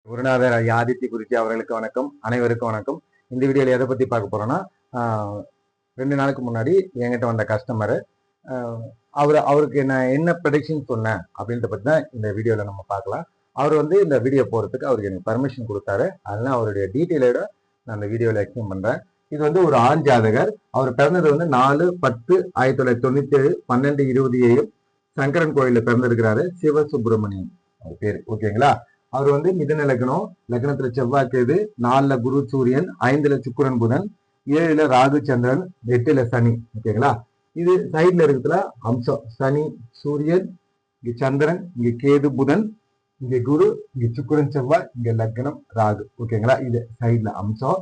குருநாதர் ஐயா ஆதித்ய குறிச்சி அவர்களுக்கு வணக்கம். அனைவருக்கும் வணக்கம். இந்த வீடியோவில் எதை பற்றி பார்க்க போறோம்னா, 2 நாளுக்கு முன்னாடி என்கிட்ட வந்த கஸ்டமரு அவருக்கு நான் என்ன ப்ரெடிக்ஷன் சொன்னேன் அப்படின்றத பற்றி தான் இந்த வீடியோவில் நம்ம பார்க்கலாம். அவர் இந்த வீடியோ போகிறதுக்கு அவருக்கு எனக்கு பர்மிஷன் கொடுத்தாரு. அதனால அவருடைய டீட்டெயிலோட நான் இந்த வீடியோவில் எக்ஸ்பிளைன் பண்ணுறேன். இது ஒரு ஆண் ஜாதகர். அவர் பிறந்தது 4/10/1997 12:20 சங்கரன் கோயிலில் பிறந்திருக்கிறாரு. சிவசுப்பிரமணியம் அவர் பேர். ஓகேங்களா? அவர் மிதுன லக்னம், லக்னத்துல செவ்வாய் கேது, 4ல குரு சூரியன், 5ல சுக்கிரன் புதன், 7ல ராகு சந்திரன், 8ல சனி. ஓகேங்களா? இது சைட்ல இருக்கிறதுல அம்சம். சனி சூரியன், இங்க சந்திரன், இங்க கேது புதன், இங்க குரு, இங்க சுக்கிரன் செவ்வாய், இங்க லக்னம் ராகு. ஓகேங்களா? இது சைட்ல அம்சம்.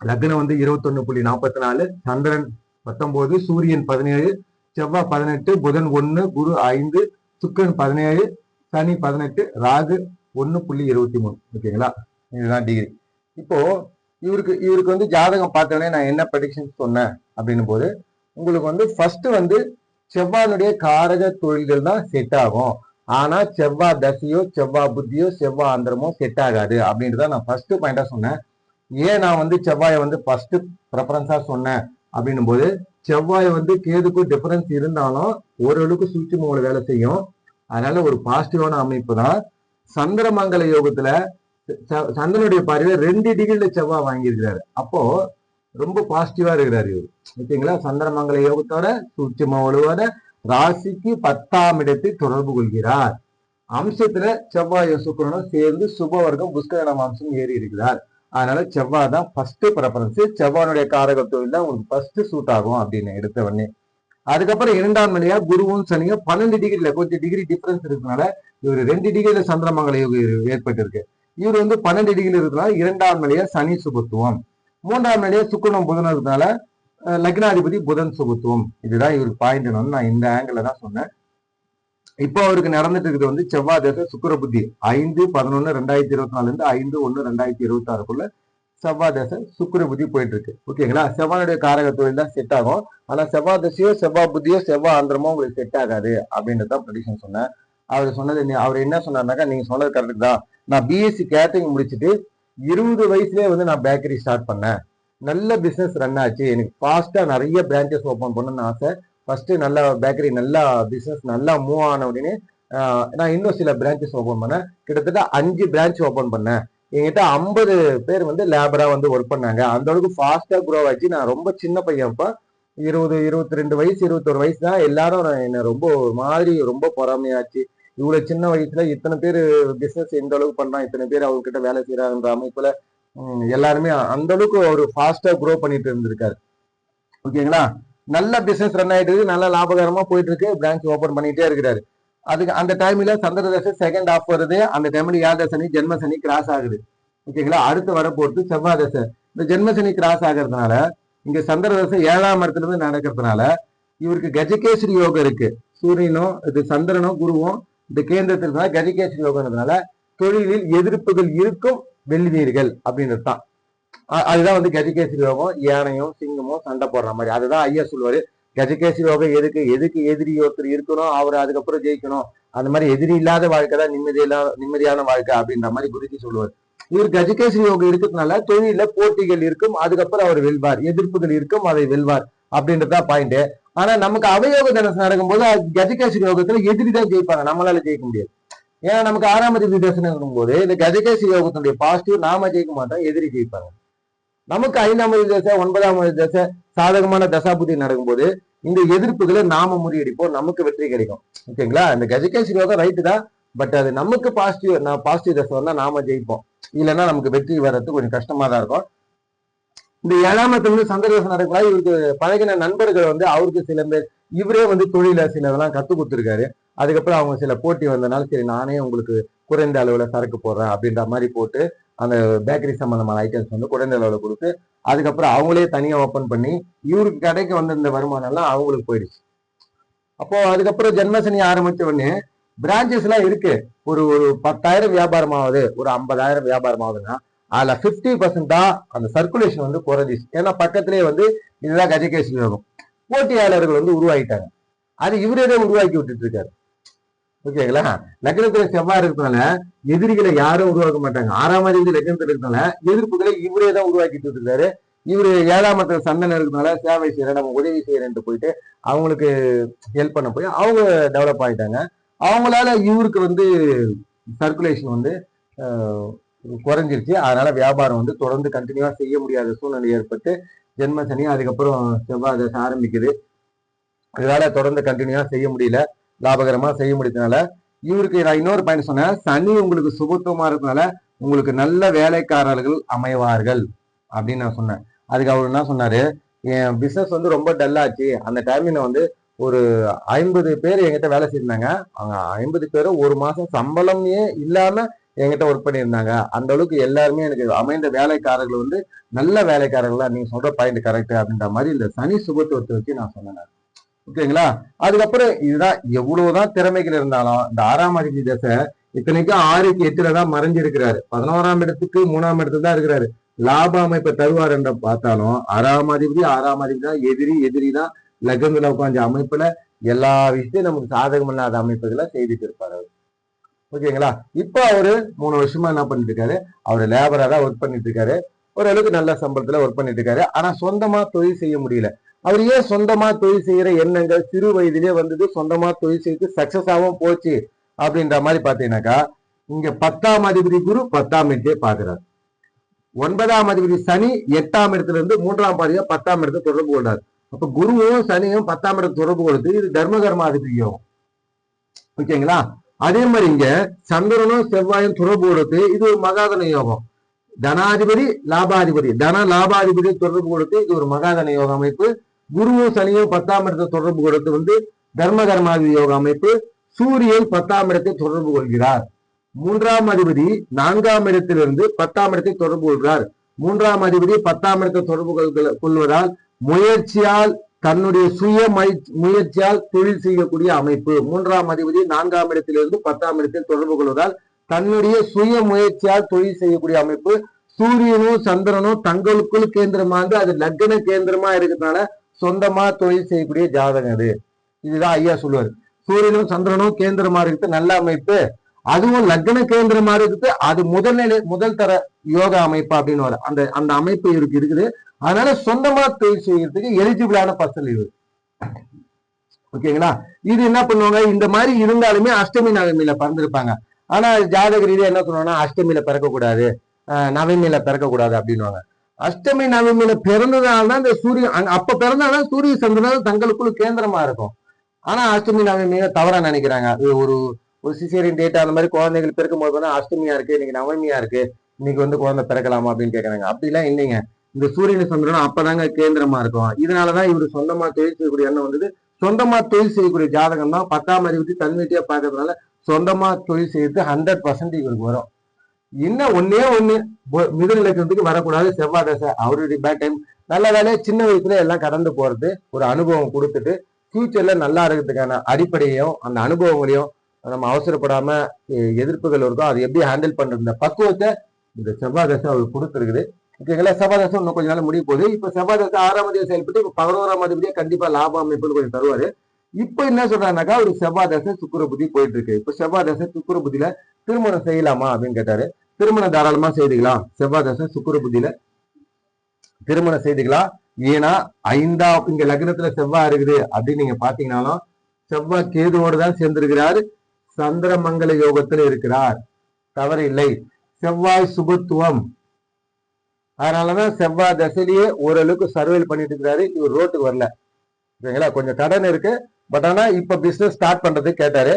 லக்னம் 21.44, சந்திரன் 19, சூரியன் 17, செவ்வாய் 18, புதன் 1, குரு 5, சுக்கிரன் 17, சனி 18, ராகு 1.23. ஓகேங்களா? இதுதான் டிகிரி. இப்போ இவருக்கு ஜாதகம் பார்த்தோன்னே நான் என்ன ப்ரெடிக்ஷன் சொன்னேன் அப்படின்னும் போது, உங்களுக்கு ஃபர்ஸ்ட் செவ்வானுடைய காரக தொழில்கள் தான் செட் ஆகும். ஆனா செவ்வாய் தசையோ, செவ்வாய் புத்தியோ, செவ்வாய் அந்தரமோ செட் ஆகாது அப்படின்றத நான் ஃபர்ஸ்ட் பாயிண்டா சொன்னேன். ஏன் நான் செவ்வாயை ஃபர்ஸ்ட் ப்ரெஃபரன்ஸா சொன்னேன் அப்படின்னும் போது, செவ்வாய் கேதுக்கும் டிஃபரன்ஸ் இருந்தாலும் ஓரளவுக்கு சூட்சும வேலை செய்யும். அதனால ஒரு பாசிட்டிவான அமைப்பு தான். சந்திரமங்கல யோகத்துல சந்திரனுடைய பார்வை 2 டிகிரில செவ்வாய் வாங்கியிருக்கிறாரு. அப்போ ரொம்ப பாசிட்டிவா இருக்கிறாரு இவர். ஓகேங்களா? சந்திரமங்கல யோகத்தோட சூட்சும வலுவோட ராசிக்கு 10ஆம் இடத்தை தொடர்பு கொள்கிறார். அம்சத்துல செவ்வாய் சுக்கிரனும் சேர்ந்து சுபவர்க்கம் புஷ்கரண அம்சம் ஏறி இருக்கிறார். அதனால செவ்வாய் தான் ஃபர்ஸ்ட் ப்ரெஃபரன்ஸ். செவ்வானுடைய காரக தொழில் தான் உங்களுக்கு ஃபர்ஸ்ட் சூட் ஆகும் அப்படின்னு எடுத்த உடனே. அதுக்கப்புறம் 2ஆம் நிலையா குருவும் சனியும் 12 டிகிரில கொஞ்சம் டிகிரி டிஃபரன்ஸ் இருக்கிறதுனால இவர் 2 டிகிரில சந்திரமங்கல யோகம் ஏற்பட்டு இருக்கு. இவர் 12 டிகிரி இருக்கிறதுனால 2ஆம் நிலையா சனி சுபத்துவம், 3ஆம் நிலையா சுக்கிரனும் புதன் இருக்கிறதுனால லக்னாதிபதி புதன் சுபத்துவம். இதுதான் இவருக்கு பாயிண்ட். நான் இந்த ஆங்கிள் தான் சொன்னேன். இப்போ அவருக்கு நடந்துட்டு இருக்குது செவ்வாய் தசை சுக்கிர புத்தி 5/11/2024 இருந்து 5/1/2026 செவ்வாய் தசை சுக்கிர புத்தி போயிட்டு இருக்கு. ஓகேங்களா? செவ்வாயுடைய காரக தொழில் தான் செட் ஆகும். ஆனா செவ்வாய் தசையோ, செவ்வாய் புத்தியோ, செவ்வாய் ஆந்திரமோ உங்களுக்கு செட் ஆகாது அப்படின்றதான் ப்ரெடிக்ஷன் சொன்னேன். அவர் என்ன சொன்னார்னாக்கா, நீங்க சொன்னது கரெக்ட் தான். நான் பிஎஸ்சி கேட்டரிங் முடிச்சுட்டு 20 வயசுலயே நான் பேக்கரி ஸ்டார்ட் பண்ணேன். நல்ல பிசினஸ் ரன் ஆச்சு. எனக்கு ஃபாஸ்டா நிறைய பிரான்ச்சஸ் ஓபன் பண்ணணும்னு ஆசை. ஃபர்ஸ்ட் நல்ல பேக்கரி, நல்லா பிசினஸ் நல்லா மூவ் ஆன உடனே நான் இன்னும் சில பிரான்ச்சஸ் ஓபன் பண்ணேன். கிட்டத்தட்ட 5 பிரான்ச் ஓபன் பண்ணேன். என்கிட்ட 50 பேர் லேபரா ஒர்க் பண்ணாங்க. அந்த அளவுக்கு ஃபாஸ்டா குரோ ஆச்சு. நான் ரொம்ப சின்ன பையன். அப்ப 20, 22 வயசு, 21 வயசு தான். எல்லாரும் என்ன ரொம்ப ஒரு மாதிரி ரொம்ப பொறாமையாச்சு. இவ்வளவு சின்ன வயசுல இத்தனை பேர் பிசினஸ் எந்த அளவுக்கு பண்றான், இத்தனை பேர் அவர்கிட்ட வேலை செய்யறாங்கன்ற அமைப்புல எல்லாருமே அந்த அளவுக்கு ஒரு ஃபாஸ்டா குரோ பண்ணிட்டு இருந்திருக்காரு. ஓகேங்களா? நல்ல பிசினஸ் ரன் ஆயிட்டு இருக்கு, நல்ல லாபகரமா போயிட்டு இருக்கு. பிரான்ச் ஓபன் பண்ணிட்டே இருக்கிறாரு. அதுக்கு அந்த டைம்ல சந்திர தசை செகண்ட் ஆஃப் வருது. அந்த டைம்ல ஏழரை சனி, ஜென்ம சனி கிராஸ் ஆகுது. ஓகேங்களா? அடுத்து வரப்போறது செவ்வாய் தசை. இந்த ஜென்ம சனி கிராஸ் ஆகிறதுனால இங்க சந்திர தசை 7ஆம் இடத்துல இருந்து நடக்கிறதுனால இவருக்கு கஜகேசரி யோகம் இருக்கு. சூரியனும் இது சந்திரனும் குருவும் இந்த கேந்திரத்திற்கு கஜகேசரி யோகம்ன்றதுனால தொழிலில் எதிர்ப்புகள் இருக்கும், வெல்வீர்கள் அப்படின்றது தான். அதுதான் கஜகேசரி யோகம். யானையும் சிங்கமும் சண்டை போடுற மாதிரி. அதுதான் ஐயா சொல்லுவாரு, கஜகேசரி யோகம் எதுக்கு எதிரி ஒருத்தர் இருக்கணும், அவர் அதுக்கப்புறம் ஜெயிக்கணும். அந்த மாதிரி எதிரி இல்லாத வாழ்க்கை தான் நிம்மதியான வாழ்க்கை அப்படின்ற மாதிரி குருஜி சொல்லுவார். இவர் கஜகேசரி யோகம் இருக்கிறதுனால தொழில போட்டிகள் இருக்கும், அதுக்கப்புறம் அவர் வெல்வார். எதிர்ப்புகள் இருக்கும், அதை வெல்வார் அப்படின்றதுதான் பாயிண்ட். ஆனா நமக்கு அவயோக தசை நடக்கும்போது கஜகேசரி யோகத்துல எதிரி தான் ஜெயிப்பாங்க, நம்மளால ஜெயிக்க முடியாது. ஏன்னா நமக்கு 6ஆம் அதிபதி தசை இருக்கும்போது இந்த கஜகேசரி யோகத்தினுடைய பாசிட்டிவ் நாம ஜெயிக்க மாட்டோம், எதிரி ஜெயிப்பாங்க. நமக்கு 5ஆம் அதிபதி தசை, 9ஆம் அதிபதி தசை சாதகமான தசாபுத்தி நடக்கும்போது இந்த எதிர்ப்புகளை நாம முறியடிப்போம், நமக்கு வெற்றி கிடைக்கும். ஓகேங்களா? இந்த கஜகேசரி யோகம் ரைட்டு தான். பட் அது நமக்கு பாசிட்டிவ் தசை வந்தா நாம ஜெயிப்போம். இல்லைன்னா நமக்கு வெற்றி வர்றது கொஞ்சம் கஷ்டமா தான் இருக்கும். இந்த 7ஆம் இடத்துல சந்திர தசை நடக்கலாம். இவருக்கு பழகின நண்பர்கள் அவருக்கு சில பேர் இவரே தொழில சிலதெல்லாம் கத்து கொடுத்துருக்காரு. அதுக்கப்புறம் அவங்க சில போட்டி வந்தனால சரி நானே உங்களுக்கு குறைந்த அளவுல சரக்கு போடுறேன் அப்படின்ற மாதிரி போட்டு அந்த பேக்கரி சம்பந்தமான ஐட்டம்ஸ் குறைந்த அளவுல கொடுத்து அதுக்கப்புறம் அவங்களே தனியா ஓபன் பண்ணி இவருக்கு கடைக்கு இந்த வருமானம் எல்லாம் அவங்களுக்கு போயிடுச்சு. அப்போ அதுக்கப்புறம் ஜென்மசனி ஆரம்பிச்ச உடனே பிரான்ச்சஸ் எல்லாம் இருக்கு. ஒரு 10,000 வியாபாரம் ஆகுது, ஒரு 50,000 வியாபாரம் ஆகுதுன்னா அதுல 50% தான் அந்த சர்க்குலேஷன் குறைஞ்சிச்சு. ஏன்னா பக்கத்திலேயே இதுதான் கஜகேசரி யோகம். போட்டியாளர்கள் உருவாகிட்டாங்க. அது இவரே உருவாக்கி விட்டுட்டு இருக்காரு. ஓகேங்களா? லக்னத்துல செவ்வாய் இருக்கிறதுனால எதிரிகளை யாரும் உருவாக்க மாட்டாங்க. 6ஆம் அதிபதி லக்னத்துல இருக்கிறதுனால எதிர்ப்புகளை இவரே தான் உருவாக்கிட்டு இருக்காரு. இவரு 7ஆம் இடத்துல சந்தனம் இருக்கிறதுனால சேவை செய்யற நம்ம உதவி செய்யறேன்ட்டு போயிட்டு அவங்களுக்கு ஹெல்ப் பண்ண போய் அவங்க டெவலப் ஆயிட்டாங்க. அவங்களால இவருக்கு சர்க்குலேஷன் குறைஞ்சிருச்சு. அதனால வியாபாரம் தொடர்ந்து கண்டினியூவா செய்ய முடியாத சூழ்நிலை ஏற்பட்டு ஜென்ம சனி அதுக்கப்புறம் செவ்வாய் தசை ஆரம்பிக்குது. இதனால தொடர்ந்து கண்டினியூவா செய்ய முடியல, லாபகரமா செய்ய முடியறதுனால இவருக்கு நான் இன்னொரு பாயிண்ட் சொன்னேன். சனி உங்களுக்கு சுபத்துவமா இருக்கிறதுனால உங்களுக்கு நல்ல வேலைக்காரர்கள் அமைவார்கள் அப்படின்னு நான் சொன்னேன். அதுக்கு அவர் என்ன சொன்னாரு, என் பிசினஸ் ரொம்ப டல்லாச்சு. அந்த டைம்ல ஒரு 50 பேர் என்கிட்ட வேலை செய்யிருந்தாங்க. அவங்க 50 பேரும் ஒரு மாசம் சம்பளமே இல்லாம என்கிட்ட ஒர்க் பண்ணியிருந்தாங்க. அந்த அளவுக்கு எல்லாருமே எனக்கு அமைந்த வேலைக்காரர்கள் நல்ல வேலைக்காரர்களா, நீங்க சொல்ற பாயிண்ட் கரெக்ட் அப்படின்ற மாதிரி இந்த சனி சுபத்துவத்தை வச்சு நான் சொன்னேன். ஓகேங்களா? அதுக்கப்புறம் இதுதான் எவ்வளவுதான் திறமைகள் இருந்தாலும் இந்த 6ஆம் அதிபதி தசை இத்தனைக்கும் 6க்கு 8ல தான் மறைஞ்சிருக்கிறாரு. 11ஆம் இடத்துக்கு 3ஆம் இடத்துல தான் இருக்கிறாரு. லாப அமைப்பை தருவார் என்ற பார்த்தாலும் 6ஆம் அதிபதி தான் எதிரி தான் லக்னத்துல உட்காந்த அமைப்புல எல்லா விஷயத்தையும் நமக்கு சாதகம் இல்லாத அமைப்புகளை செய்துட்டு இருப்பாரு. ஓகேங்களா? இப்ப அவரு 3 வருஷமா என்ன பண்ணிட்டு இருக்காரு, அவரு லேபரா தான் ஒர்க் பண்ணிட்டு இருக்காரு. ஓரளவுக்கு நல்ல சம்பளத்துல ஒர்க் பண்ணிட்டு இருக்காரு. ஆனா சொந்தமா தொழில் செய்ய முடியல. அவர் ஏன் சொந்தமா தொழில் செய்யற எண்ணங்கள் சிறு வயதிலே சொந்தமா தொழில் செய்து சக்சஸாவும் போச்சு அப்படின்ற மாதிரி பாத்தீங்கன்னாக்கா, இங்க 10ஆம் அதிபதி குரு 10ஆம் இடத்தையே பாக்குறாரு. 9ஆம் அதிபதி சனி 8ஆம் இடத்துல இருந்து 3ஆம் பாதியா 10ஆம் இடத்தை தொடர்பு கொள்றாரு. அப்ப குருவும் சனியும் 10ஆம் இடத்தை தொடர்பு கொடுத்து இது தர்மகர்மாதிபதி யோகம். ஓகேங்களா? அதே மாதிரி இங்க சந்திரனும் செவ்வாயும் தொடர்பு கொடுத்து இது ஒரு மகாதன யோகம். தனாதிபதி லாபாதிபதி லாபாதிபதி தொடர்பு கொடுத்து இது ஒரு மகாதன யோக அமைப்பு. குருவும் சனியும் 10ஆம் இடத்தை தொடர்பு கொடுத்து தர்மகர்மாதிபதி யோக அமைப்பு. சூரியன் 10ஆம் இடத்தை தொடர்பு கொள்கிறார். 3ஆம் அதிபதி 4ஆம் இடத்திலிருந்து 10ஆம் இடத்தை தொடர்பு கொள்கிறார். 3ஆம் அதிபதி 10ஆம் இடத்தை தொடர்பு கொள்வதால் முயற்சியால் தன்னுடைய முயற்சியால் தொழில் செய்யக்கூடிய அமைப்பு. 3ஆம் அதிபதி 4ஆம் இடத்திலிருந்து 10ஆம் இடத்தில் தொடர்பு கொள்வதால் தன்னுடைய சுய முயற்சியால் தொழில் செய்யக்கூடிய அமைப்பு. சூரியனும் சந்திரனும் தங்களுக்குள் கேந்திரமாந்து அது லக்ன கேந்திரமா இருக்கிறதுனால சொந்தமா தொழில் செய்யக்கூடிய ஜாதகம் இது. இதுதான் ஐயா சொல்லுவாரு. சூரியனும் சந்திரனும் கேந்திரமா இருக்கிறது நல்ல அமைப்பு. அதுவும் லக்ன கேந்திரமா இருக்குது. அது முதல் தர யோகா அமைப்பு அப்படின்னு வர அந்த அமைப்பு இவருக்கு இருக்குது. அதனால சொந்தமா தொழில் செய்யறதுக்கு எலிஜிபிளான பர்சன் இது. ஓகேங்களா? இது என்ன பண்ணுவாங்க, இந்த மாதிரி இருந்தாலுமே அஷ்டமி நவமியில பிறந்திருப்பாங்க. ஆனா ஜாதக ரீதியா என்ன சொல்லுவாங்கன்னா அஷ்டமியில பிறக்கக்கூடாது, நவமியில பிறக்கக்கூடாது அப்படின்வாங்க. அஷ்டமி நவமியில பிறந்ததால்தான் இந்த சூரியன் அப்ப பிறந்தாதான் சூரிய சந்திரன் தங்களுக்குள்ள கேந்திரமா இருக்கும். ஆனா அஷ்டமி நவமியில தவறா நினைக்கிறாங்க. ஒரு ஒரு சிசேரியன் டேட்டா அந்த மாதிரி குழந்தைகள் பிறக்கும் போது அஷ்டமியா இருக்கு, இன்னைக்கு நவமியா இருக்கு, இன்னைக்கு குழந்தை பிறக்கலாமா அப்படின்னு கேட்கறாங்க. அப்படிலாம் இல்லைங்க. இந்த சூரியன் சந்திரன் அப்பதாங்க கேந்திரமா இருக்கும். இதனாலதான் இவரு சொந்தமா தொழில் செய்யக்கூடிய எண்ணம் சொந்தமா தொழில் செய்யக்கூடிய ஜாதகம் தான் 10ஆம் அதிபதி தன்வீட்டியா பாக்குறதுனால சொந்தமா தொழில் செய்யறது 100% இவருக்கு வரும். இன்னும் ஒன்னே மிதுன லக்னத்துக்கு வரக்கூடாது செவ்வாய் தசை. அவருடைய பேட் டைம். நல்ல வேலையை சின்ன வயசுல எல்லாம் கடந்து போறது ஒரு அனுபவம் கொடுத்துட்டு ஃபியூச்சர்ல நல்லா இருக்கிறதுக்கான அடிப்படையையும் அந்த அனுபவங்களையும் நம்ம அவசரப்படாம எதிர்ப்புகள் இருக்கும் அதை எப்படி ஹேண்டில் பண்றது பக்குவத்தை இந்த செவ்வாய் தசை அவருக்கு கொடுத்துருக்குது. ஓகேங்களா? செவ்வாய் தசை இன்னும் கொஞ்ச நாள் முடிய போகுது. இப்ப செவ்வாய் தசை 6ஆம் அதிபதியை செயல்பட்டு இப்ப 11ஆம் அதிபதியை கண்டிப்பா லாபம் அமைப்புன்னு கொஞ்சம் தருவாரு. இப்ப என்ன சொல்றாருனாக்கா ஒரு செவ்வாய் தசை சுக்கிர புத்தி போயிட்டு இருக்கு. இப்ப செவ்வாய் தசை சுக்கிர புத்தியில திருமணம் செய்யலாமா அப்படின்னு கேட்டாரு. திருமணம் தாராளமா செய்துக்கலாம். செவ்வாய் தசை சுக்கிர புத்தியில திருமணம் செய்துக்கலாம். ஏன்னா இங்க லக்னத்துல செவ்வாய் இருக்குது அப்படின்னு நீங்க பாத்தீங்கன்னாலும் செவ்வாய் கேதுவோடு தான் சேர்ந்திருக்கிறார். சந்திரமங்கல யோகத்தில் இருக்கிறார். தவறு இல்லை. செவ்வாய் சுபத்துவம். அதனாலதான் செவ்வாய் தசையிலேயே ஓரளவுக்கு சர்வைல் பண்ணிட்டு இருக்கிறாரு. இவர் ரோட்டுக்கு வரல. ஓகேங்களா? கொஞ்சம் கடன் இருக்கு. பட் ஆனா இப்ப பிசினஸ் ஸ்டார்ட் பண்றது கேட்டாரு.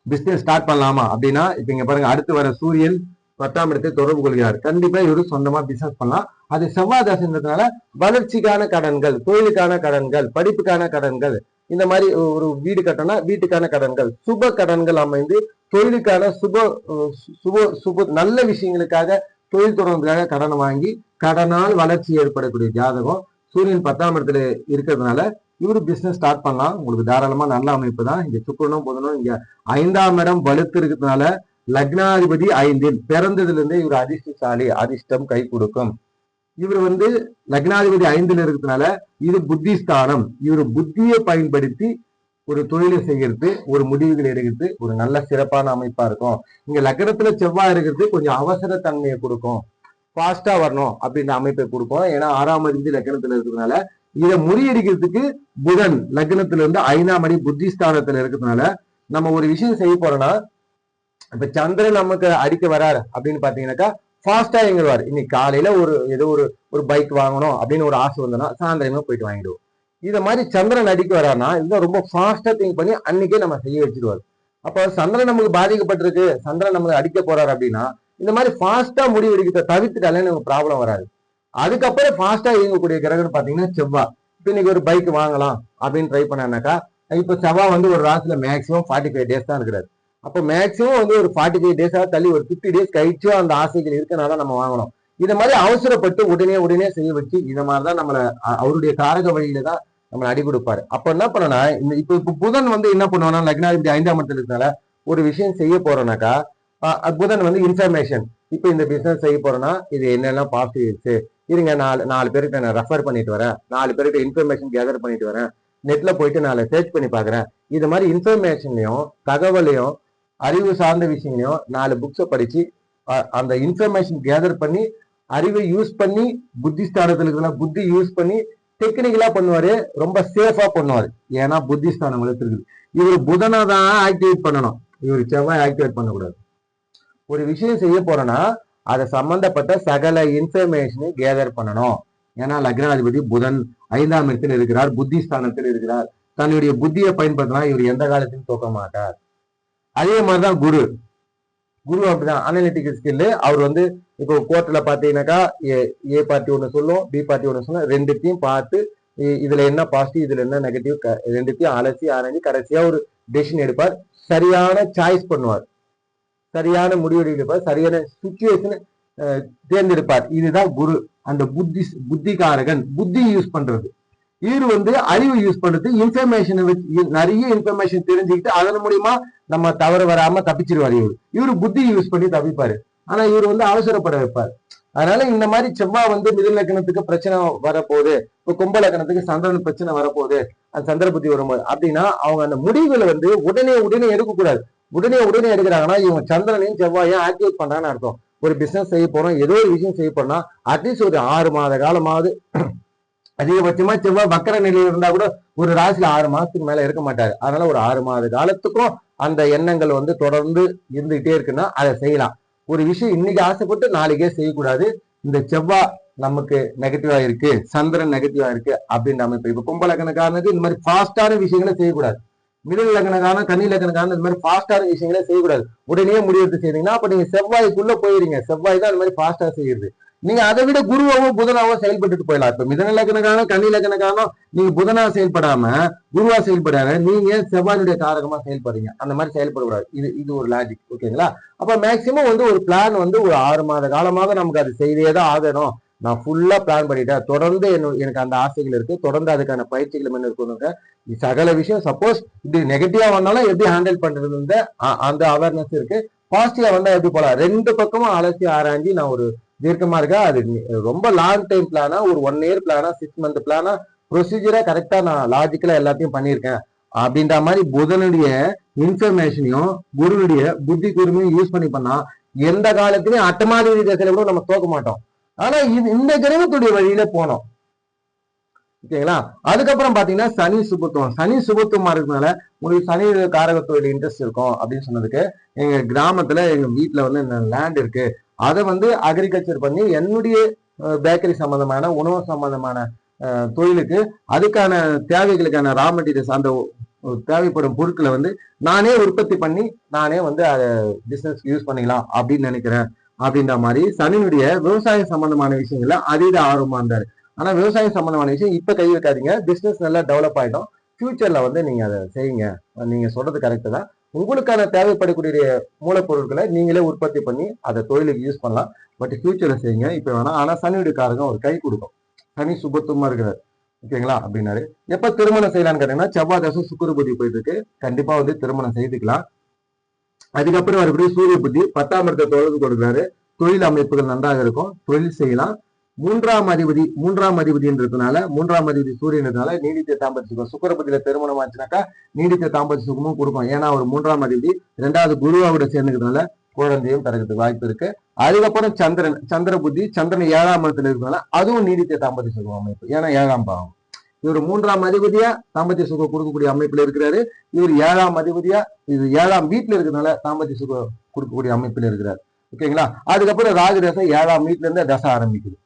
பிசினஸ் ஸ்டார்ட் பண்ணலாமா அப்படின்னா இப்ப இங்க பாருங்க, அடுத்து வர சூரியன் 10ஆம் இடத்தை தொடர்பு கொள்கிறார். கண்டிப்பா இவரு சொந்தமா பிசினஸ் பண்ணலாம். அது செவ்வாய் தசைன்றதுனால வளர்ச்சிக்கான கடன்கள், தொழிலுக்கான கடன்கள், படிப்புக்கான கடன்கள், இந்த மாதிரி ஒரு வீடு கட்டணா வீட்டுக்கான கடன்கள், சுப கடன்கள் அமைந்து தொழிலுக்கான சுப நல்ல விஷயங்களுக்காக தொழில் தொடர்றதுக்காக கடன் வாங்கி கடனால் வளர்ச்சி ஏற்படக்கூடிய ஜாதகம் சூரியன் 10ஆம் இடத்துல இருக்கிறதுனால இவரு பிசினஸ் ஸ்டார்ட் பண்ணலாம். உங்களுக்கு தாராளமா நல்ல அமைப்பு தான். இங்க சுக்கிரனும் புதனும் இங்க 5ஆம் இடம் வலுத்து இருக்கிறதுனால லக்னாதிபதி 5இல் பிறந்ததுல இருந்தே இவர் அதிர்ஷ்டசாலி, அதிர்ஷ்டம் கை கொடுக்கும். இவர் லக்னாதிபதி 5ல் இருக்கிறதுனால இது புத்திஸ்தானம். இவர் புத்தியை பயன்படுத்தி ஒரு தொழிலை செய்யறது, ஒரு முடிவுகள் எடுக்கிறது ஒரு நல்ல சிறப்பான அமைப்பா இருக்கும். இங்க லக்னத்துல செவ்வாய் இருக்கிறது கொஞ்சம் அவசர தன்மையை கொடுக்கும், ஃபாஸ்டா வரணும் அப்படின்ற அமைப்பை கொடுக்கும். ஏன்னா 6ஆம் அதிபதி லக்னத்துல இருக்கிறதுனால இதை முறியடிக்கிறதுக்கு புதன் லக்னத்துல இருந்து 5ஆம் அடி புத்திஸ்தானத்துல இருக்கிறதுனால நம்ம ஒரு விஷயம் செய்ய போறோம்னா, இப்ப சந்திரன் நமக்கு அடிக்க வராரு அப்படின்னு பாத்தீங்கன்னாக்கா ஃபாஸ்டா எங்கிடுவார். இன்னைக்கு காலையில ஏதோ ஒரு பைக் வாங்கணும் அப்படின்னு ஒரு ஆசை வந்தோம்னா சாயந்தரமே போயிட்டு வாங்கிடுவோம். இத மாதிரி சந்திரன் அடிக்க வரானா இதுதான் ரொம்ப ஃபாஸ்டா திங்க் பண்ணி அன்னைக்கே நம்ம செய்ய வச்சிருவாரு. அப்ப சந்திரன் நமக்கு பாதிக்கப்பட்டிருக்கு, சந்திரன் நமக்கு அடிக்க போறாரு அப்படின்னா இந்த மாதிரி ஃபாஸ்டா முடிவு எடுக்கிறத தவிர்த்துட்டாலே நமக்கு ப்ராப்ளம் வராது. அதுக்கப்புறம் ஃபாஸ்டா இயங்கக்கூடிய கிரகம் பாத்தீங்கன்னா செவ்வாய். இப்ப இன்னைக்கு ஒரு பைக் வாங்கலாம் அப்படின்னு ட்ரை பண்ணாக்கா, இப்ப செவ்வாய் வந்து ஒரு ராசில மேக்சிமம் 45 டேஸ் தான் இருக்கிறாரு. அப்ப மேக்சிமம் வந்து ஒரு 45 டேஸா தள்ளி ஒரு 50 டேஸ் கழிச்சோ அந்த ஆசைகள் இருக்கனால நம்ம வாங்கணும். இத மாதிரி அவசரப்பட்டு உடனே செய்ய வச்சு இத மாதிரிதான் நம்மள அவருடைய காரக வழியில தான் நம்மளை அடி கொடுப்பாரு. அப்ப என்ன பண்ணனா, இப்ப புதன் வந்து என்ன பண்ணுவானா, லக்னாதிபதி 5ஆம் இடத்துல இருக்கனால ஒரு விஷயம் செய்ய போறோம்னாக்கா புதன் வந்து இன்ஃபர்மேஷன். இப்ப இந்த பிசினஸ் செய்ய போறோம்னா இது என்னெல்லாம் பாசிட்டிவ்ஸ் இருங்க, நாலு பேருக்கு நான் ரெஃபர் பண்ணிட்டு வரேன், 4 பேருக்கு இன்ஃபர்மேஷன் கேதர் பண்ணிட்டு வரேன், நெட்ல போயிட்டு நான் சர்ச் பண்ணி பாக்குறேன். இது மாதிரி இன்ஃபர்மேஷன்லயும் தகவலையும் அறிவு சார்ந்த விஷயங்களையும் 4 புக்ஸை படிச்சு அந்த இன்ஃபர்மேஷன் கேதர் பண்ணி அறிவை யூஸ் பண்ணி புத்திஸ்தானத்துல இருக்கிற புத்தி யூஸ் பண்ணி டெக்னிக்கலா பண்ணுவாரு, ரொம்ப சேஃபா பண்ணுவாரு. ஏன்னா புத்திஸ்தானம் வளர்த்துருக்குது. இவர் புதனை தான் ஆக்டிவேட் பண்ணணும், இவர் செவ்வாய் ஆக்டிவேட் பண்ணக்கூடாது. ஒரு விஷயம் செய்ய போறோம்னா அதை சம்பந்தப்பட்ட சகல இன்ஃபர்மேஷனை கேதர் பண்ணணும். ஏன்னா லக்னாதிபதி புதன் 5ஆம் இடத்தில் இருக்கிறார், புத்திஸ்தானத்தில் இருக்கிறார். தன்னுடைய புத்தியை பயன்படுத்தினா இவர் எந்த காலத்திலும் தோக்க மாட்டார். அதே மாதிரிதான் குரு அப்படிதான் அனலிட்டிக்கல் ஸ்கில். அவர் வந்து இப்போ கோர்ட்ல பாத்தீங்கன்னாக்கா ஏ பார்ட்டி ஒண்ணு சொல்லும், பி பார்ட்டி ஒண்ணு சொல்லும், ரெண்டுத்தையும் பார்த்து இதுல என்ன பாசிட்டிவ் இதுல என்ன நெகட்டிவ் ரெண்டுத்தையும் அலசி ஆராய்ச்சி கடைசியா ஒரு டெசிஷன் எடுப்பார். சரியான சாய்ஸ் பண்ணுவார், சரியான முடிவு எடுப்பார், சரியான சுச்சுவேஷன் தேர்ந்தெடுப்பார். இதுதான் குரு. அந்த புத்திகாரகன், புத்தி யூஸ் பண்றது. இவர் வந்து அறிவு யூஸ் பண்றது, இன்ஃபர்மேஷன் வச்சு நிறைய இன்ஃபர்மேஷன் தெரிஞ்சுக்கிட்டு அதன் மூலியமா நம்ம தவறு வராம தப்பிச்சிருவாரு. இவரு புத்தி யூஸ் பண்ணி தப்பிப்பாரு. ஆனா இவர் வந்து அவசரப்பட வைப்பார். அதனால இந்த மாதிரி செவ்வாய் வந்து மிதுன லக்னத்துக்கு பிரச்சனை வரப்போகுது, இப்போ கும்ப லக்னத்துக்கு சந்திரன் பிரச்சனை வரப்போகுது, அந்த சந்திர புத்தி வரும்போது அப்படின்னா அவங்க அந்த முடிவுகளை வந்து உடனே எடுக்கக்கூடாது. உடனே எடுக்கிறாங்கன்னா இவங்க சந்திரனையும் செவ்வாயும் ஆக்டிவேட் பண்றான்னு அர்த்தம். ஒரு பிசினஸ் செய்ய போறோம், ஏதோ ஒரு விஷயம் செய்ய போறோம்னா அட்லீஸ்ட் ஒரு 6 மாத காலமாவது, அதிகபட்சமா செவ்வாய் வக்கர நிலையில் இருந்தா கூட ஒரு ராசியில 6 மாசத்துக்கு மேல இருக்க மாட்டாரு. அதனால ஒரு 6 மாத காலத்துக்கும் அந்த எண்ணங்கள் வந்து தொடர்ந்து இருந்துகிட்டே இருக்குன்னா அதை செய்யலாம். ஒரு விஷயம் இன்னைக்கு ஆசைப்பட்டு நாளைக்கே செய்யக்கூடாது. இந்த செவ்வாய் நமக்கு நெகட்டிவா இருக்கு, சந்திரன் நெகட்டிவா இருக்கு அப்படின்ற அமைப்பு. இப்ப கும்ப லக்னக்காரனுக்கு இந்த மாதிரி ஃபாஸ்டான விஷயங்களை செய்யக்கூடாது. மிதன லக்னக்காரன் கன்னி லக்னக்காரன் இந்த மாதிரி ஃபாஸ்டான விஷயங்களே செய்யக்கூடாது. உடனே முடிவெடுத்து செய்தீங்கன்னா அப்ப நீங்க செவ்வாய்க்குள்ள போயிருங்க. செவ்வாய் தான் அந்த மாதிரி ஃபாஸ்டா செய்யுது. நீங்க அதை விட குருவாவோ புதனாவோ செயல்பட்டு போயிடலாம். இப்ப மிதன லக்னக்காரனோ கன்னி லக்னக்காரனோ நீங்க புதனா செயல்படாம குருவா செயல்படாத, நீங்க செவ்வாயுடைய காரகமா செயல்படுறீங்க. அந்த மாதிரி செயல்படக்கூடாது. இது ஒரு லாஜிக். ஓகேங்களா? அப்ப மேக்சிமம் வந்து ஒரு பிளான் வந்து ஒரு 6 மாத காலமாக நமக்கு அது செய்தேதான் ஆகணும். நான் ஃபுல்லா பிளான் பண்ணிட்டேன், தொடர்ந்து எனக்கு அந்த ஆசைகள் இருக்கு, தொடர்ந்து அதுக்கான பயிற்சிகள் என்ன இருக்கணுங்க, சகல விஷயம். சப்போஸ் இப்படி நெகட்டிவா வந்தாலும் எப்படி ஹேண்டில் பண்றது அந்த அவேர்னஸ் இருக்கு. பாசிட்டிவா வந்தா எப்படி போலாம், 2 பக்கமும் அலசி ஆராய்ஞ்சி நான் ஒரு தீர்க்கமா இருக்கா, அது ரொம்ப லாங் டைம் பிளானா, ஒரு 1 இயர் பிளானா, 6 மந்த் பிளானா, ப்ரொசீஜரா கரெக்டா நான் லாஜிக்கலா எல்லாத்தையும் பண்ணியிருக்கேன் அப்படின்ற மாதிரி புதனுடைய இன்ஃபர்மேஷனையும் குருனுடைய புத்தி கூர்மையும் யூஸ் பண்ணி பண்ணா எந்த காலத்திலையும் அட்டமாதிரி திசையில கூட நம்ம தோக்க மாட்டோம். ஆனா இந்த கிரகத்துடைய வழியில போனோம். ஓகேங்களா? அதுக்கப்புறம் பாத்தீங்கன்னா சனி சுபத்துவமா இருக்கிறதுனால உங்களுக்கு சனி காரகத்தோட இன்ட்ரெஸ்ட் இருக்கும் அப்படின்னு சொன்னதுக்கு, எங்க கிராமத்துல எங்க வீட்டுல வந்து லேண்ட் இருக்கு, அதை வந்து அக்ரிகல்ச்சர் பண்ணி என்னுடைய பேக்கரி சம்பந்தமான உணவு சம்பந்தமான தொழிலுக்கு அதுக்கான தேவைகளுக்கான ரா மெட்டீரியல்ஸ் அந்த தேவைப்படும் பொருட்களை வந்து நானே உற்பத்தி பண்ணி நானே வந்து அதை பிசினஸ் யூஸ் பண்ணிக்கலாம் அப்படின்னு நினைக்கிறேன் அப்படின்ற மாதிரி சனியினுடைய விவசாயம் சம்பந்தமான விஷயங்கள்ல அதீத ஆர்வமா இருந்தாரு. ஆனா விவசாயம் சம்பந்தமான விஷயம் இப்ப கை வைக்காதீங்க, பிசினஸ் நல்லா டெவலப் ஆயிடும், ஃபியூச்சர்ல வந்து நீங்க அதை செய்யுங்க. நீங்க சொல்றது கரெக்ட் தான். உங்களுக்கான தேவைப்படக்கூடிய மூலப்பொருட்களை நீங்களே உற்பத்தி பண்ணி அதை தொழிலுக்கு யூஸ் பண்ணலாம். பட் ஃபியூச்சர்ல செய்யுங்க, இப்ப வேணாம். ஆனா சனியுடைய காரகம் ஒரு கை கொடுக்கும். சனி சுபத்துவமா இருக்கிறார். ஓகேங்களா? அப்படின்னாரு. எப்ப திருமணம் செய்யலாம்னு கேட்டீங்கன்னா செவ்வாய் தசை சுக்கிர புத்தி போயிட்டு இருக்கு, கண்டிப்பா வந்து திருமணம் செய்துக்கலாம். அதுக்கப்புறம் மறுபடியும் சூரிய புத்தி 10ஆம் இடத்தை தொடர்பு கொடுக்குறாரு. தொழில் அமைப்புகள் நன்றாக இருக்கும், தொழில் செய்யலாம். மூன்றாம் அதிபதின்றதுனால மூன்றாம் அதிபதி சூரியன்றதுனால நீடித்த தாம்பத்திய சுகம். சுக்கிரபதியில திருமணம் ஆச்சுனாக்கா நீடித்த தாம்பத்திய சுகமும் கொடுக்கும். ஏன்னா ஒரு மூன்றாம் அதிபதி 2வது குருவோட சேர்ந்துக்கிறதுனால குழந்தையும் தரதுக்கு வாய்ப்பு இருக்கு. அதுக்கப்புறம் சந்திர புத்தி, சந்திரன் 7ஆம் இடத்துல இருக்கனால அதுவும் நீடித்த தாம்பத்திய சுகம் அமைப்பு. ஏன்னா 7ஆம் பாவம். இவர் 3ஆம் அதிபதியா தாம்பத்திய சுகம் கொடுக்கக்கூடிய அமைப்புல இருக்கிறாரு. இவர் 7ஆம் அதிபதியா இது 7ஆம் வீட்டுல இருக்கிறதுனால தாம்பத்திய சுகம் கொடுக்கக்கூடிய அமைப்புல இருக்கிறார். ஓகேங்களா. அதுக்கப்புறம் ராகு தசை 7ஆம் வீட்டுல இருந்து தசை ஆரம்பிக்குது.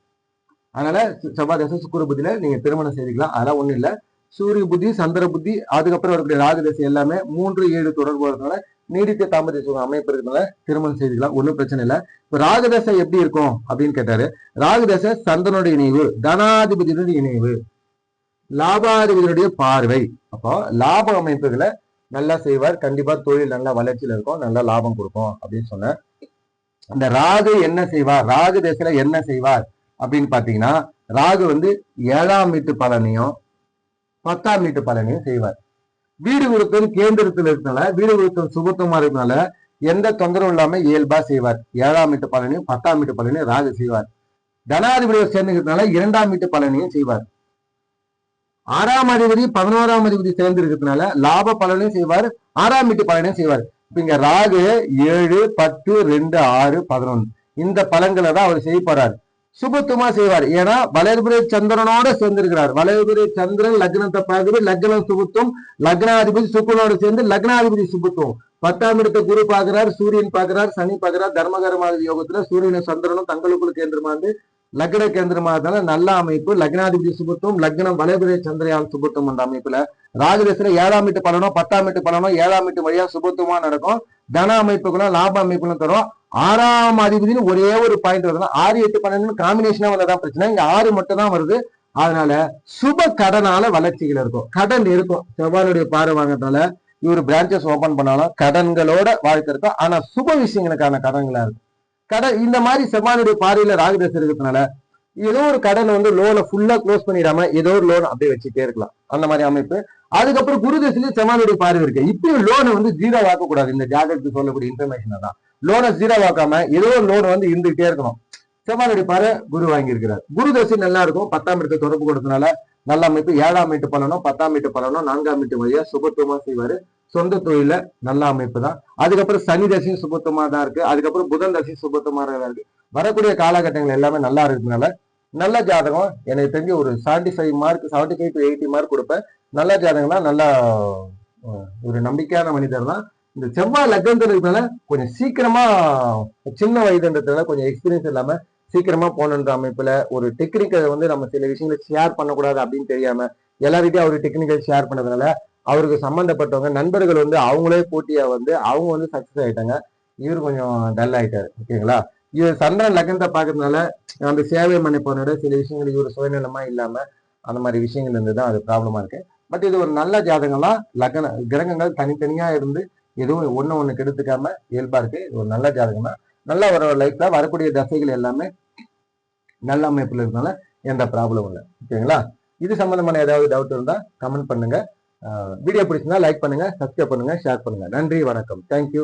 அதனால செவ்வாய் தசை சுக்கிர புத்தியில நீங்க திருமணம் செய்திக்கலாம். அதெல்லாம் ஒண்ணும் இல்ல. சூரிய புத்தி, சந்திர புத்தி, அதுக்கப்புறம் இருக்கக்கூடிய ராகு தசை எல்லாமே 3-7 தொடர்பு வரதுனால நீடித்த தாம்பத்திய சுகம் அமைப்பு இருக்கிறதுனால திருமணம் செய்திக்கலாம். ஒன்றும் பிரச்சனை இல்லை. இப்ப ராகுதசை எப்படி இருக்கும் அப்படின்னு கேட்டாரு. ராகுதசை சந்திரனுடைய இணைவு, தனாதிபதியினுடைய இணைவு, லாபாதிபதியுடைய பார்வை. அப்போ லாப அமைப்புகளை நல்லா செய்வார். கண்டிப்பா தொழில் நல்ல வளர்ச்சியில இருக்கும், நல்ல லாபம் கொடுக்கும் அப்படின்னு சொன்னார். இந்த ராகு என்ன செய்வார், ராகு தசையில என்ன செய்வார் அப்படின்னு பாத்தீங்கன்னா, ராகு 7ஆம் வீட்டு பலனையும் 10ஆம் வீட்டு பலனையும் செய்வார். வீடு விருத்தம் கேந்திரத்தில் இருக்கனால, வீடு விருத்தம் சுபத்துவமா இருக்கனால எந்த தொந்தரவும் இல்லாம இயல்பா செய்வார். 7ஆம் வீட்டு பலனையும் 10ஆம் வீட்டு பலனையும் ராகு செய்வார். தனாதிபதியை சேர்ந்துக்கிறதுனால 2ஆம் வீட்டு பலனையும் செய்வார். 6ஆம் அதிபதி 11ஆம் அதிபதி சேர்ந்து இருக்கிறதுனால லாப பலனையும் செய்வார், 6ஆம் வீட்டு பலனையும் செய்வார். இப்ப இங்க ராகு 7, 10, 2, 6, 11 இந்த பலன்களை தான் அவர் செய்ய போறார். சுபத்துவமா செய்வார். ஏன்னா வளர்பிறை சந்திரனோட சேர்ந்திருக்கிறார். வளர்பிறை சந்திரன் லக்னத்தை பார்க்குது, லக்னம் சுபத்துவம், லக்னாதிபதி சுக்குனோட சேர்ந்து லக்னாதிபதி சுபத்துவம். 10ஆம் இடத்தை குரு பார்க்கிறார், சூரியன் பார்க்கிறார், சனி பார்க்கிறார். தர்மகரமாக யோகத்துல சூரியனும் சந்திரனும் தங்களுக்குள்ள கேந்திரமா இருந்து லக்ன கேந்திரமா இருந்தாலும் நல்ல அமைப்பு. லக்னாதிபதி சுபத்துவம், லக்னம் வளர்பிறை சந்திரயால் சுபத்துவம் அந்த அமைப்புல ராகுதசையில 7ஆம் வீட்டு பலனோ 10ஆம் வீட்டு பலனோ 7ஆம் வீட்டு வழியா சுபத்துவமா நடக்கும். தன அமைப்புகளும் லாப அமைப்புகளும் தரும். 6ஆம் அதிபதினு ஒரே ஒரு பாயிண்ட் வருதுன்னா 6, 8, 12 காம்பினேஷனா வந்ததான் பிரச்சனை. இங்க 6 மட்டும் தான் வருது. அதனால சுப கடனால வளர்ச்சிகள் இருக்கும், கடன் இருக்கும். செவ்வாயுடைய பார்வை வாங்கறதுனால இவர் பிரான்சஸ் ஓபன் பண்ணாலும் கடன்களோட வாழ்க்கை இருக்கும். ஆனா சுப விஷயங்களுக்கான கடன்களா இருக்கும். கடன் இந்த மாதிரி செவ்வாயுடைய பார்வையில ராகுதசை இருக்கிறதுனால ஏதோ ஒரு கடன் லோனை ஃபுல்லா க்ளோஸ் பண்ணிடாம ஏதோ ஒரு லோன் அப்படியே வச்சுட்டே இருக்கலாம், அந்த மாதிரி அமைப்பு. அதுக்கப்புறம் குரு தசையில செவ்வாயுடைய பார்வை இருக்கு. இப்பயும் லோனை ஜீரோ ஆக்க கூடாது. இந்த ஜாதகத்துக்கு சொல்லக்கூடிய இன்ஃபர்மேஷன் தான். லோனை ஜீரோ ஆக்காம ஏதோ ஒரு லோன் இருந்துகிட்டே இருக்கணும். செவ்வாயுடைய பார்வை குரு வாங்கியிருக்கிறார். குரு தசை நல்லா இருக்கும். 10ஆம் இடத்தை தொடர்பு கொடுத்ததுனால நல்ல அமைப்பு. 7ஆம் வீட்டு பலனோ 10ஆம் வீட்டு பலனோ 4ஆம் வீட்டு வழியா சுபத்துவமா செய்வாரு. சொந்த தொழில நல்ல அமைப்பு தான். அதுக்கப்புறம் சனி தசையும் சுபத்துவமா தான் இருக்கு. அதுக்கப்புறம் புதன் தசையும் சுபத்துவமா இருக்கு. வரக்கூடிய காலகட்டங்கள் எல்லாமே நல்லா இருக்கிறதுனால நல்ல ஜாதகம் எனக்கு தெரிஞ்சு ஒரு 75 மார்க் 75 to 80 மார்க் கொடுப்பேன். நல்ல ஜாதகம்னா நல்லா ஒரு நம்பிக்கையான மனிதர் தான். இந்த செவ்வாய் லக்னத்துல இருக்கிறதுனால கொஞ்சம் சீக்கிரமா சின்ன வயதுன்றதுனால கொஞ்சம் எக்ஸ்பீரியன்ஸ் இல்லாம சீக்கிரமா போனன்ற அமைப்புல ஒரு டெக்னிக்கல் நம்ம சில விஷயங்களை ஷேர் பண்ணக்கூடாது அப்படின்னு தெரியாம எல்லார்கிட்டையும் அவரு டெக்னிக்கல் ஷேர் பண்ணதுனால அவருக்கு சம்பந்தப்பட்டவங்க நண்பர்கள் அவங்களே போட்டியா அவங்க சக்சஸ் ஆயிட்டாங்க. இவர் கொஞ்சம் டல் ஆயிட்டாரு. ஓகேங்களா. இவர் சந்திரன் லக்னத்தை பாக்குறதுனால அந்த சேவை மன்னிப்பவனோட சில விஷயங்கள் இவர் சுயநலமா இல்லாம அந்த மாதிரி விஷயங்கள் இருந்துதான் அது ப்ராப்ளமா இருக்கு. பட் இது ஒரு நல்ல ஜாதகம்லாம். லக்ன கிரகங்கள் தனித்தனியா இருந்து எதுவும் ஒண்ணு கெடுத்துக்காம இயல்பா இருக்கு. ஒரு நல்ல ஜாதகம் தான். நல்லா ஒரு லைஃப்ல வரக்கூடிய தசைகள் எல்லாமே நல்ல அமைப்புல இருக்கனால எந்த ப்ராப்ளம் இல்லை. ஓகேங்களா. இது சம்பந்தமான ஏதாவது டவுட் இருந்தா கமெண்ட் பண்ணுங்க. வீடியோ பிடிச்சிருந்தா லைக் பண்ணுங்க, சப்ஸ்கிரைப் பண்ணுங்க, ஷேர் பண்ணுங்க. நன்றி, வணக்கம். தேங்க்யூ.